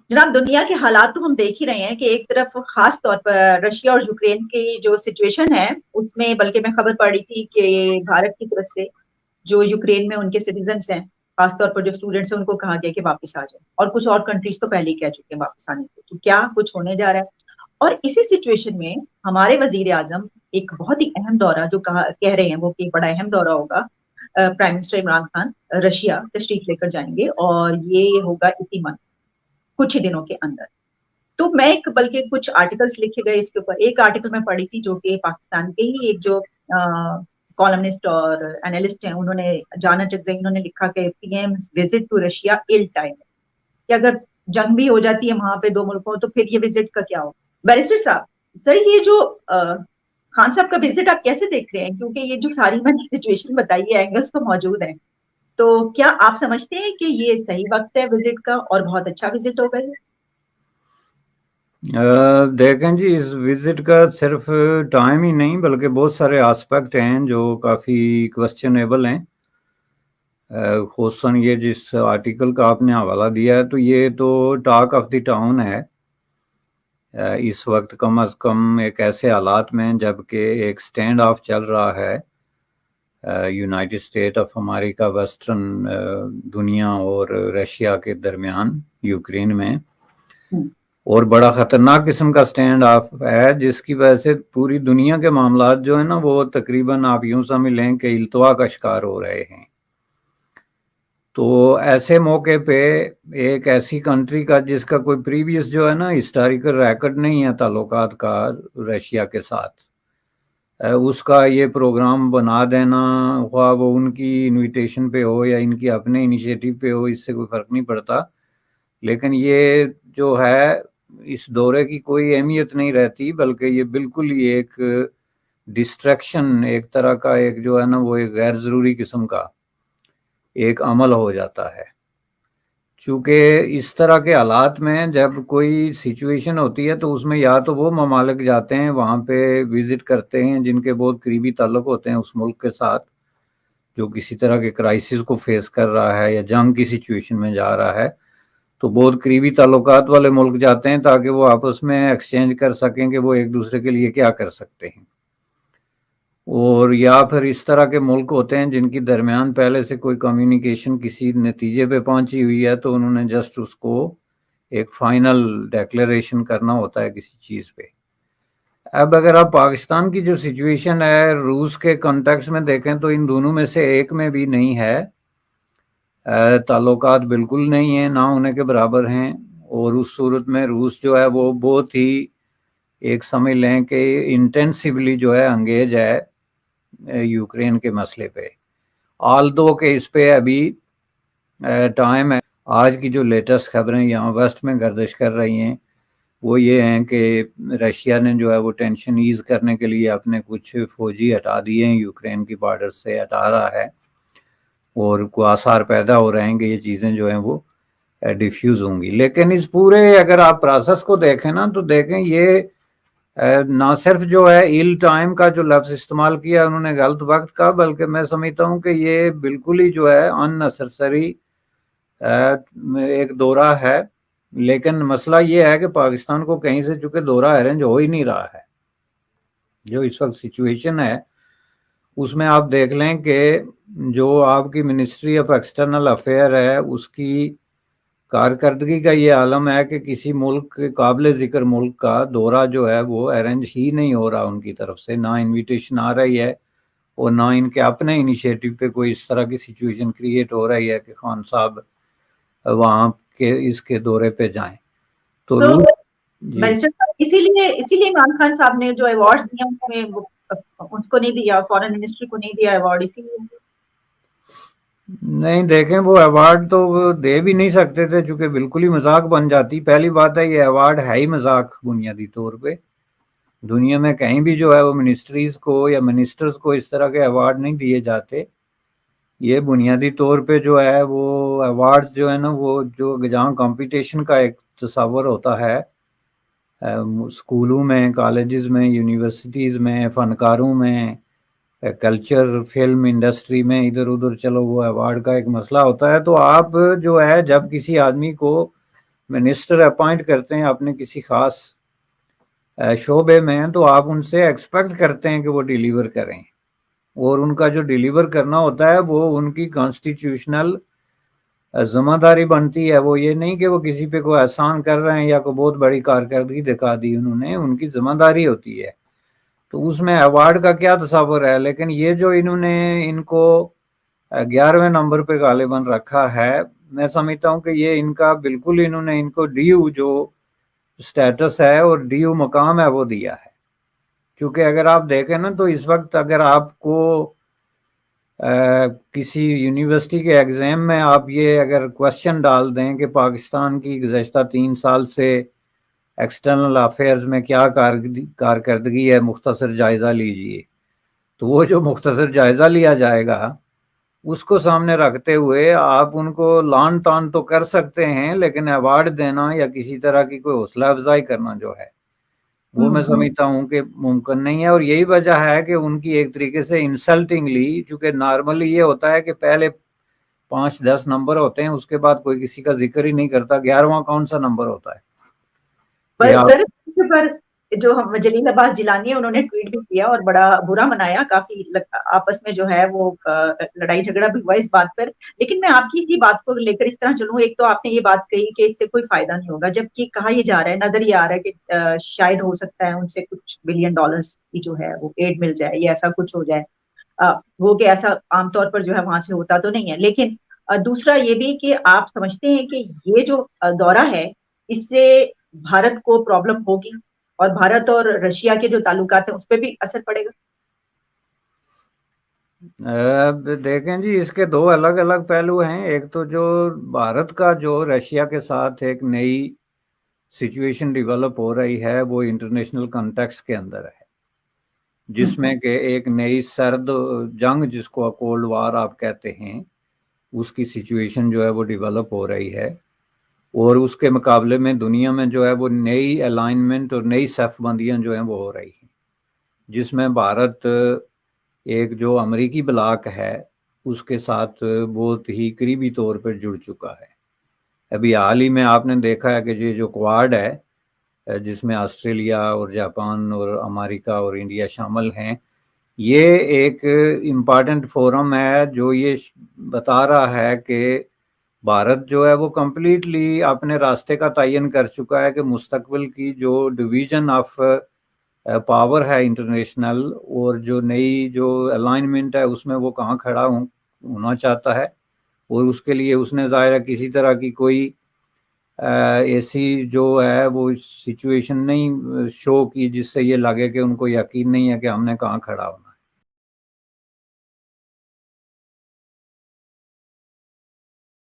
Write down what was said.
جناب دنیا کے حالات تو ہم دیکھ ہی رہے ہیں کہ ایک طرف خاص طور پر رشیا اور یوکرین کی جو سچویشن ہے اس میں، بلکہ میں خبر پڑھی تھی کہ بھارت کی طرف سے جو یوکرین میں ان کے سٹیزنس ہیں، خاص طور پر جو اسٹوڈنٹس ہیں، ان کو کہا گیا کہ واپس آ جائیں، اور کچھ اور کنٹریز تو پہلے ہی کہہ چکے ہیں واپس آنے کو، تو کیا کچھ ہونے جا رہا ہے؟ اور اسی سچویشن میں ہمارے وزیر اعظم ایک بہت ہی اہم دورہ جو کہہ رہے ہیں وہ کہ بڑا اہم دورہ ہوگا، prime minister Imran Khan Russia تشریف لے کر جائیں گے، اور یہ ہوگا اسی منتھ، کچھ ہی دنوں کے اندر۔ تو میں بلکہ کچھ آرٹیکلس لکھے گئے اس کے اوپر، ایک آرٹیکل میں پڑھی تھی جو کہ پاکستان کے ہی ایک جو کالمنسٹ اور اینالسٹ ہیں، انہوں نے، جانا چکزئی، انہوں نے لکھا کہ P M visit to Russia all time, کہ اگر جنگ بھی ہو جاتی ہے وہاں پہ دو ملکوں تو پھر یہ وزٹ کا کیا ہو؟ بیرسٹر صاحب، سر یہ جو خان صاحب کا وزٹ آپ کیسے دیکھ رہے ہیں؟ کیونکہ یہ جو ساری میں نے سچویشن بتائی ہے، اینگلس تو موجود ہیں، تو کیا آپ سمجھتے ہیں کہ یہ صحیح وقت ہے وزٹ کا اور بہت اچھا وزٹ ہوگا یہ؟ دیکھیں جی، اس وزٹ کا صرف ٹائم ہی نہیں بلکہ بہت سارے آسپیکٹ ہیں جو کافی کوسچنیبل ہیں، خصوصاً یہ جس آرٹیکل کا آپ نے حوالہ دیا ہے تو یہ تو ٹاک آف دی ٹاؤن ہے اس وقت، کم از کم ایک ایسے حالات میں جبکہ ایک سٹینڈ آف چل رہا ہے United state of America, western دنیا اور رشیا کے درمیان یوکرین میں، اور بڑا خطرناک قسم کا سٹینڈ آف ہے جس کی وجہ سے پوری دنیا کے معاملات جو ہیں نا وہ تقریباً آپ یوں سمجھ لیں کہ التوا کا شکار ہو رہے ہیں۔ تو ایسے موقع پہ ایک ایسی کنٹری کا جس کا کوئی پریویس جو ہے نا ہسٹوریکل ریکارڈ نہیں ہے تعلقات کا رشیا کے ساتھ، اس کا یہ پروگرام بنا دینا، خواہ وہ ان کی انویٹیشن پہ ہو یا ان کی اپنے انیشیٹو پہ ہو، اس سے کوئی فرق نہیں پڑتا، لیکن یہ جو ہے اس دورے کی کوئی اہمیت نہیں رہتی، بلکہ یہ بالکل ہی ایک ڈسٹریکشن، ایک طرح کا ایک جو ہے نا وہ ایک غیر ضروری قسم کا ایک عمل ہو جاتا ہے۔ چونکہ اس طرح کے حالات میں جب کوئی سچویشن ہوتی ہے تو اس میں یا تو وہ ممالک جاتے ہیں وہاں پہ وزٹ کرتے ہیں جن کے بہت قریبی تعلق ہوتے ہیں اس ملک کے ساتھ جو کسی طرح کے کرائسس کو فیس کر رہا ہے یا جنگ کی سچویشن میں جا رہا ہے، تو بہت قریبی تعلقات والے ملک جاتے ہیں تاکہ وہ آپس میں ایکسچینج کر سکیں کہ وہ ایک دوسرے کے لیے کیا کر سکتے ہیں، اور یا پھر اس طرح کے ملک ہوتے ہیں جن کی درمیان پہلے سے کوئی کمیونیکیشن کسی نتیجے پہ پہنچی ہوئی ہے تو انہوں نے جسٹ اس کو ایک فائنل ڈیکلیریشن کرنا ہوتا ہے کسی چیز پہ۔ اب اگر آپ پاکستان کی جو سچویشن ہے روس کے کنٹیکس میں دیکھیں تو ان دونوں میں سے ایک میں بھی نہیں ہے، تعلقات بالکل نہیں ہیں، نہ ہونے کے برابر ہیں، اور اس صورت میں روس جو ہے وہ بہت ہی ایک سمجھ لیں کہ انٹینسیولی جو ہے انگیج ہے یوکرین کے مسئلے پہ، آلدو کہ اس پہ ابھی ٹائم ہے۔ آج کی جو لیٹسٹ خبریں یہاں ویسٹ میں گردش کر رہی ہیں وہ یہ ہیں کہ رشیا نے جو ہے وہ ٹینشن ایز کرنے کے لیے اپنے کچھ فوجی ہٹا دیے ہیں، یوکرین کی بارڈر سے ہٹا رہا ہے، اور کوئی آثار پیدا ہو رہے ہیں کہ یہ چیزیں جو ہیں وہ ڈیفیوز ہوں گی۔ لیکن اس پورے اگر آپ پروسیس کو دیکھیں نا تو دیکھیں یہ نہ صرف جو ہے ایل ٹائم کا جو لفظ استعمال کیا انہوں نے غلط وقت کا، بلکہ میں سمجھتا ہوں کہ یہ بالکل ہی جو ہے ان نیسیسری ایک دورہ ہے، لیکن مسئلہ یہ ہے کہ پاکستان کو کہیں سے چونکہ دورہ ارینج ہو ہی نہیں رہا ہے۔ جو اس وقت سچویشن ہے اس میں آپ دیکھ لیں کہ جو آپ کی منسٹری آف ایکسٹرنل افیئر ہے اس کی کارکردگی کا یہ عالم ہے کہ کسی ملک قابل ذکر ملک کا دورہ جو ہے وہ ارینج ہی نہیں ہو رہا ان کی طرف سے، نہ انویٹیشن آ رہی ہے اور نہ ان کے اپنے انیشیٹو پہ کوئی اس طرح کی سچویشن کریٹ ہو رہی ہے کہ خان صاحب وہاں کے اس کے دورے پہ جائیں۔ تو اسی لیے عمران خان صاحب نے جو ایوارڈ دیا ان کو نہیں دیا، فارن منسٹری کو نہیں دیا ایوارڈ، اسی لیے نہیں دیکھیں وہ ایوارڈ تو وہ دے بھی نہیں سکتے تھے چونکہ بالکل ہی مذاق بن جاتی۔ پہلی بات ہے یہ ایوارڈ ہے ہی مذاق بنیادی طور پہ، دنیا میں کہیں بھی جو ہے وہ منسٹریز کو یا منسٹرز کو اس طرح کے ایوارڈ نہیں دیے جاتے۔ یہ بنیادی طور پہ جو ہے وہ ایوارڈز جو ہے نا وہ جو جہاں کمپٹیشن کا ایک تصور ہوتا ہے اسکولوں میں، کالجز میں، یونیورسٹیز میں، فنکاروں میں، کلچر فلم انڈسٹری میں، ادھر ادھر چلو وہ ایوارڈ کا ایک مسئلہ ہوتا ہے۔ تو آپ جو ہے جب کسی آدمی کو منسٹر اپوائنٹ کرتے ہیں اپنے کسی خاص شعبے میں، تو آپ ان سے ایکسپیکٹ کرتے ہیں کہ وہ ڈیلیور کریں، اور ان کا جو ڈیلیور کرنا ہوتا ہے وہ ان کی کانسٹیٹیوشنل ذمہ داری بنتی ہے. وہ یہ نہیں کہ وہ کسی پہ کوئی احسان کر رہے ہیں یا کوئی بہت بڑی کارکردگی دکھا دی انہوں نے، ان کی ذمہ داری ہوتی ہے. تو اس میں ایوارڈ کا کیا تصور ہے، لیکن یہ جو انہوں نے ان کو 11ویں نمبر پہ غالباً رکھا ہے، میں سمجھتا ہوں کہ یہ ان کا بالکل انہوں نے ان کو ڈیو جو سٹیٹس ہے اور ڈیو مقام ہے وہ دیا ہے. کیونکہ اگر آپ دیکھیں نا تو اس وقت اگر آپ کو کسی یونیورسٹی کے ایگزام میں آپ یہ اگر کوشچن ڈال دیں کہ پاکستان کی گزشتہ 3 سال سے ایکسٹرنل افیئرز میں کیا کارکردگی ہے، مختصر جائزہ لیجئے، تو وہ جو مختصر جائزہ لیا جائے گا اس کو سامنے رکھتے ہوئے آپ ان کو لان تان تو کر سکتے ہیں، لیکن ایوارڈ دینا یا کسی طرح کی کوئی حوصلہ افزائی کرنا جو ہے وہ میں سمجھتا ہوں کہ ممکن نہیں ہے. اور یہی وجہ ہے کہ ان کی ایک طریقے سے انسلٹنگلی، چونکہ نارملی یہ ہوتا ہے کہ پہلے 5-10 نمبر ہوتے ہیں، اس کے بعد کوئی کسی کا ذکر ہی نہیں کرتا. 11واں کون سا نمبر ہوتا ہے کہ آپ سر پر جو ہم جلیل عباس جیلانی ہے انہوں نے ٹویٹ بھی کیا اور بڑا برا منایا، کافی آپس میں جو ہے وہ لڑائی جھگڑا بھی ہوا اس بات پر. لیکن میں آپ کی اسی بات کو لے کر اس طرح چلوں، ایک تو آپ نے یہ بات کہی کہ اس سے کوئی فائدہ نہیں ہوگا، جبکہ کہا یہ جا رہا ہے، نظر یہ آ رہا ہے کہ شاید ہو سکتا ہے ان سے کچھ بلین ڈالرز کی جو ہے وہ ایڈ مل جائے یا ایسا کچھ ہو جائے. وہ کہ ایسا عام طور پر جو ہے وہاں سے ہوتا تو نہیں ہے. لیکن دوسرا یہ بھی کہ آپ سمجھتے ہیں کہ یہ جو دورہ ہے اس سے بھارت کو پرابلم ہوگی اور بھارت اور رشیا کے جو تعلقات ہیں اس پہ بھی اثر پڑے گا؟ دیکھیں جی، اس کے دو الگ الگ پہلو ہیں. ایک تو جو بھارت کا جو رشیا کے ساتھ ایک نئی سچویشن ڈیولپ ہو رہی ہے وہ انٹرنیشنل کنٹیکس کے اندر ہے، جس میں کہ ایک نئی سرد جنگ جس کو کولڈ وار آپ کہتے ہیں اس کی سچویشن جو ہے وہ ڈیولپ ہو رہی ہے. اور اس کے مقابلے میں دنیا میں جو ہے وہ نئی الائنمنٹ اور نئی صف بندیاں جو ہیں وہ ہو رہی ہیں، جس میں بھارت ایک جو امریکی بلاک ہے اس کے ساتھ بہت ہی قریبی طور پر جڑ چکا ہے. ابھی حال ہی میں آپ نے دیکھا ہے کہ یہ جو کوارڈ ہے جس میں آسٹریلیا اور جاپان اور امریکہ اور انڈیا شامل ہیں، یہ ایک امپارٹنٹ فورم ہے جو یہ بتا رہا ہے کہ بھارت جو ہے وہ کمپلیٹلی اپنے راستے کا تعین کر چکا ہے کہ مستقبل کی جو ڈویژن آف پاور ہے انٹرنیشنل اور جو نئی جو الائنمنٹ ہے اس میں وہ کہاں کھڑا ہونا چاہتا ہے. اور اس کے لیے اس نے ظاہر ہے کسی طرح کی کوئی ایسی جو ہے وہ سچویشن نہیں شو کی جس سے یہ لگے کہ ان کو یقین نہیں ہے کہ ہم نے کہاں کھڑا ہونا.